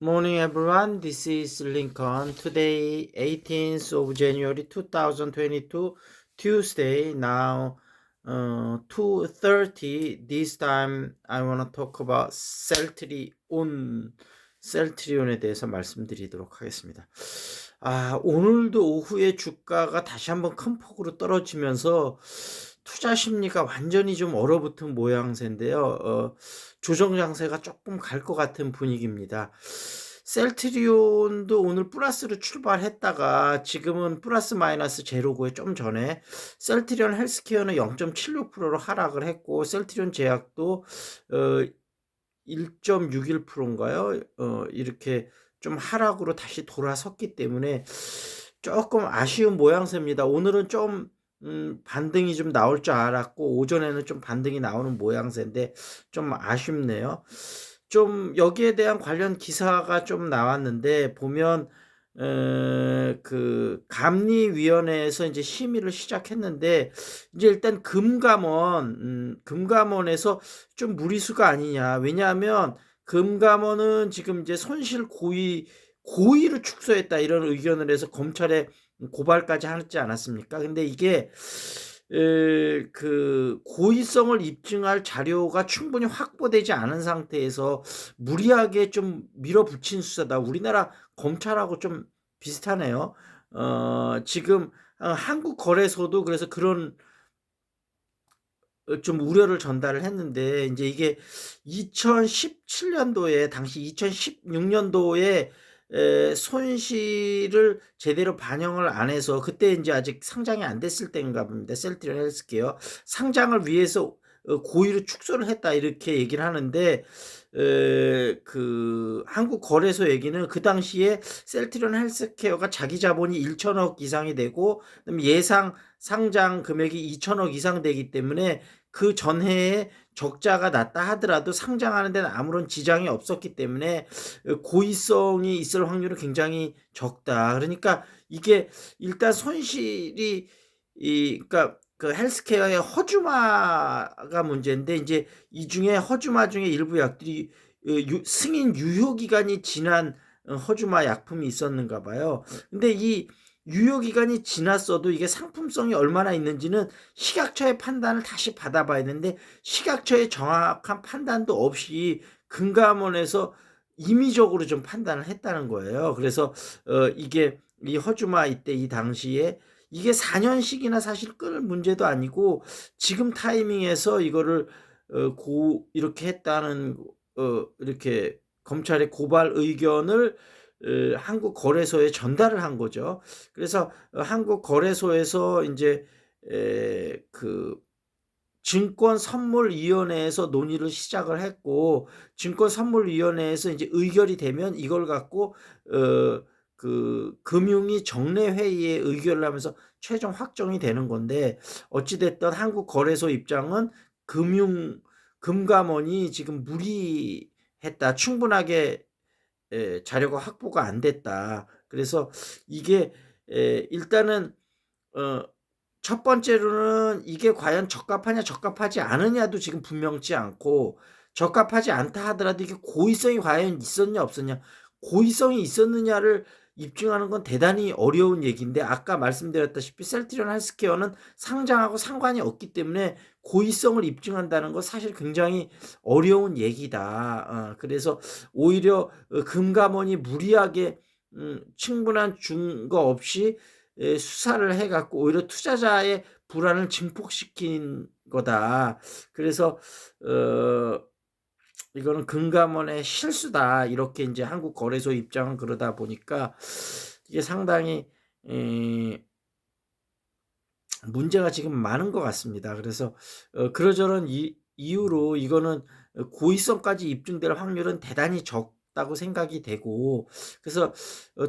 Morning, everyone. This is Lincoln. Today, 18th of January 2022, Tuesday. Now, 2:30. This time, I want to talk about 셀트리온에 대해서 말씀드리도록 하겠습니다. 오늘도 오후에 주가가 다시 한번 큰 폭으로 떨어지면서 투자 심리가 완전히 좀 얼어붙은 모양새인데요. 조정 장세가 조금 갈 것 같은 분위기입니다. 셀트리온도 오늘 플러스로 출발했다가 지금은 플러스 마이너스 제로고요. 좀 전에 셀트리온 헬스케어는 0.76%로 하락을 했고, 셀트리온 제약도 1.61%인가요? 이렇게 좀 하락으로 다시 돌아섰기 때문에 조금 아쉬운 모양새입니다. 오늘은 좀 반등이 좀 나올 줄 알았고, 오전에는 좀 반등이 나오는 모양새인데 좀 아쉽네요. 좀 여기에 대한 관련 기사가 좀 나왔는데 보면 그 감리위원회에서 이제 심의를 시작했는데, 이제 일단 금감원에서 좀 무리수가 아니냐. 왜냐하면 금감원은 지금 이제 손실 고의를 축소했다 이런 의견을 해서 검찰에 고발까지 하지 않았습니까? 근데 이게 그 고의성을 입증할 자료가 충분히 확보되지 않은 상태에서 무리하게 좀 밀어붙인 수사다. 우리나라 검찰하고 좀 비슷하네요. 지금 한국거래소도 그래서 그런 좀 우려를 전달을 했는데, 이제 이게 2017년도에 당시 2016년도에 손실을 제대로 반영을 안 해서, 그때 이제 아직 상장이 안 됐을 때인가 봅니다. 셀트리온 헬스케어 상장을 위해서 고의로 축소를 했다 이렇게 얘기를 하는데, 그 한국 거래소 얘기는 그 당시에 셀트리온 헬스케어가 자기 자본이 1천억 이상이 되고, 그다음에 예상 상장 금액이 2천억 이상 되기 때문에 그 전해에 적자가 났다 하더라도 상장하는 데는 아무런 지장이 없었기 때문에 고의성이 있을 확률은 굉장히 적다. 그러니까 이게 일단 손실이 그러니까 그 헬스케어의 허주마가 문제인데, 이제 이 중에 허주마 중에 일부 약들이 승인 유효 기간이 지난 허주마 약품이 있었는가 봐요. 근데 이 유효 기간이 지났어도 이게 상품성이 얼마나 있는지는 식약처의 판단을 다시 받아봐야 되는데, 식약처의 정확한 판단도 없이 금감원에서 임의적으로 좀 판단을 했다는 거예요. 그래서 이게 이 허주마 이때 이 당시에 이게 4년씩이나 사실 끌 문제도 아니고, 지금 타이밍에서 이거를 이렇게 했다는 이렇게 검찰의 고발 의견을 한국 거래소에 전달을 한 거죠. 그래서 한국 거래소에서 이제 그 증권선물위원회에서 논의를 시작을 했고, 증권선물위원회에서 이제 의결이 되면 이걸 갖고 그 금융위 정례회의에 의결을 하면서 최종 확정이 되는 건데, 어찌됐든 한국 거래소 입장은 금감원이 지금 무리했다. 충분하게 자료가 확보가 안 됐다. 그래서 이게 일단은 어 첫 번째로는 이게 과연 적합하냐 적합하지 않으냐도 지금 분명치 않고, 적합하지 않다 하더라도 이게 고의성이 과연 있었냐 없었냐, 고의성이 있었느냐를 입증하는 건 대단히 어려운 얘기인데, 아까 말씀드렸다시피 셀트리온 헬스케어는 상장하고 상관이 없기 때문에 고의성을 입증한다는 건 사실 굉장히 어려운 얘기다. 그래서 오히려 금감원이 무리하게 충분한 증거 없이 수사를 해갖고 오히려 투자자의 불안을 증폭시킨 거다. 그래서 이거는 금감원의 실수다. 이렇게 이제 한국 거래소 입장은 그러다 보니까 이게 상당히 문제가 지금 많은 것 같습니다. 그래서 그러저런 이유로 이거는 고의성까지 입증될 확률은 대단히 적다고 생각이 되고, 그래서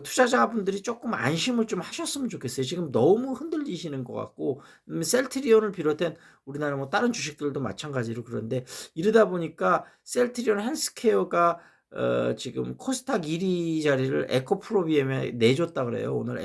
투자자분들이 조금 안심을 좀 하셨으면 좋겠어요. 지금 너무 흔들리시는 것 같고, 셀트리온을 비롯한 우리나라 뭐 다른 주식들도 마찬가지로 그런데, 이러다 보니까 셀트리온 헬스케어가 지금 코스닥 1위 자리를 에코프로비엠에 내줬다 그래요. 오늘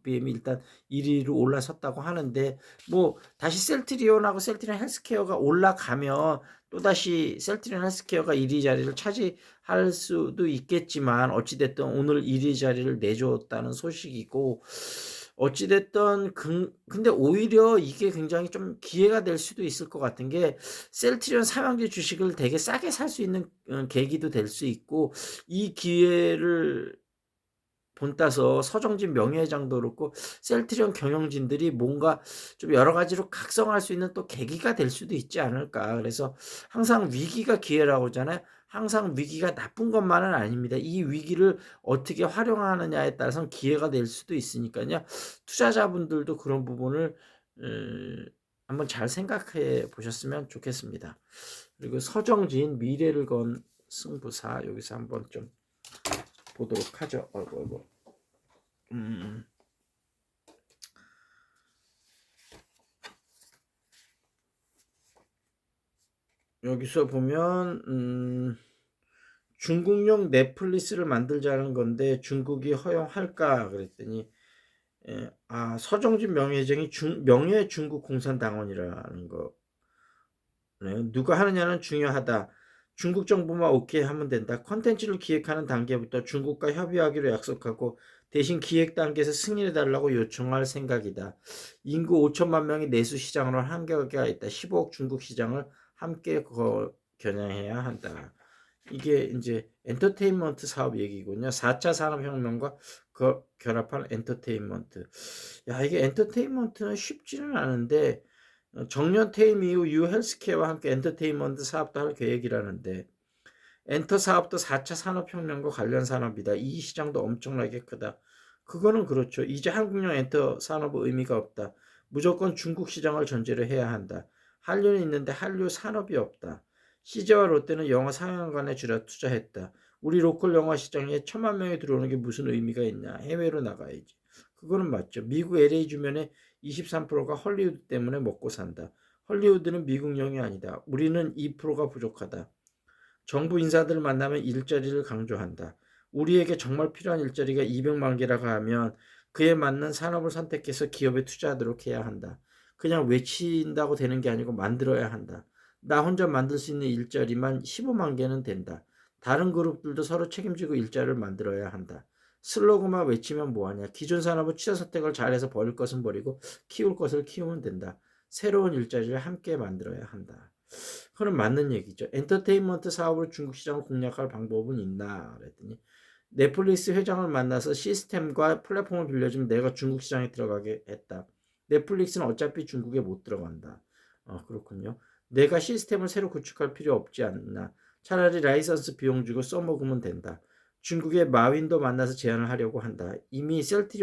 빅비엠이 일단 1위로 올라섰다고 하는데 뭐 다시 셀트리온하고 셀트리온 헬스케어가 올라가면 또다시 셀트리온 헬스케어가 1위 자리를 차지할 수도 있겠지만 어찌 됐든 오늘 1위 자리를 내줬다는 소식이고 어찌 됐든 근데 오히려 이게 굉장히 좀 기회가 될 수도 있을 것 같은 게 셀트리온 삼양제 주식을 되게 싸게 살 수 있는 계기도 될 수 있고 이 기회를 본따서 서정진 명예회장도 그렇고 셀트리온 경영진들이 뭔가 좀 여러 가지로 각성할 수 있는 또 계기가 될 수도 있지 않을까. 그래서 항상 위기가 기회라고 하잖아요. 항상 위기가 나쁜 것만은 아닙니다. 이 위기를 어떻게 활용하느냐에 따라서 기회가 될 수도 있으니까요. 투자자분들도 그런 부분을 한번 잘 생각해 보셨으면 좋겠습니다. 그리고 서정진 미래를 건 승부사 여기서 한번 좀 보도록 하죠. 어이구. 여기서 보면 중국용 넷플릭스를 만들자는 건데 중국이 허용할까 그랬더니 서정진 명예회장이 명예 중국 공산당원이라는 거. 누가 하느냐는 중요하다. 중국 정부만 오케이 하면 된다. 컨텐츠를 기획하는 단계부터 중국과 협의하기로 약속하고 대신 기획 단계에서 승인해달라고 요청할 생각이다. 인구 5천만 명이 내수 시장으로 한계가 있다. 15억 중국 시장을 함께 겨냥해야 한다. 이게 이제 엔터테인먼트 사업 얘기군요. 4차 산업혁명과 결합한 엔터테인먼트. 야, 이게 엔터테인먼트는 쉽지는 않은데 정년 퇴임 이후 유 헬스케어와 함께 엔터테인먼트 사업도 할 계획이라는데 엔터 사업도 4차 산업혁명과 관련 산업이다. 이 시장도 엄청나게 크다. 그거는 그렇죠. 이제 한국형 엔터 산업은 의미가 없다. 무조건 중국 시장을 전제로 해야 한다. 한류는 있는데 한류 산업이 없다. CJ와 롯데는 영화 상영관에 주력 투자했다. 우리 로컬 영화 시장에 1,000만 명이 들어오는 게 무슨 의미가 있냐. 해외로 나가야지. 그거는 맞죠. 미국 LA 주변에 23%가 헐리우드 때문에 먹고 산다. 헐리우드는 미국령이 아니다. 우리는 2%가 부족하다. 정부 인사들을 만나면 일자리를 강조한다. 우리에게 정말 필요한 일자리가 200만 개라고 하면 그에 맞는 산업을 선택해서 기업에 투자하도록 해야 한다. 그냥 외친다고 되는 게 아니고 만들어야 한다. 나 혼자 만들 수 있는 일자리만 15만 개는 된다. 다른 그룹들도 서로 책임지고 일자리를 만들어야 한다. 슬로건만 외치면 뭐하냐. 기존 산업은 취사 선택을 잘해서 버릴 것은 버리고 키울 것을 키우면 된다. 새로운 일자리를 함께 만들어야 한다. 그건 맞는 얘기죠. 엔터테인먼트 사업을 중국 시장을 공략할 방법은 있나 그랬더니 넷플릭스 회장을 만나서 시스템과 플랫폼을 빌려주면 내가 중국 시장에 들어가게 했다. 넷플릭스는 어차피 중국에 못 들어간다. 그렇군요. 내가 시스템을 새로 구축할 필요 없지 않나. 차라리 라이선스 비용 주고 써먹으면 된다. 중국의 마윈도 만나서 제안을 하려고 한다. 이미 셀트리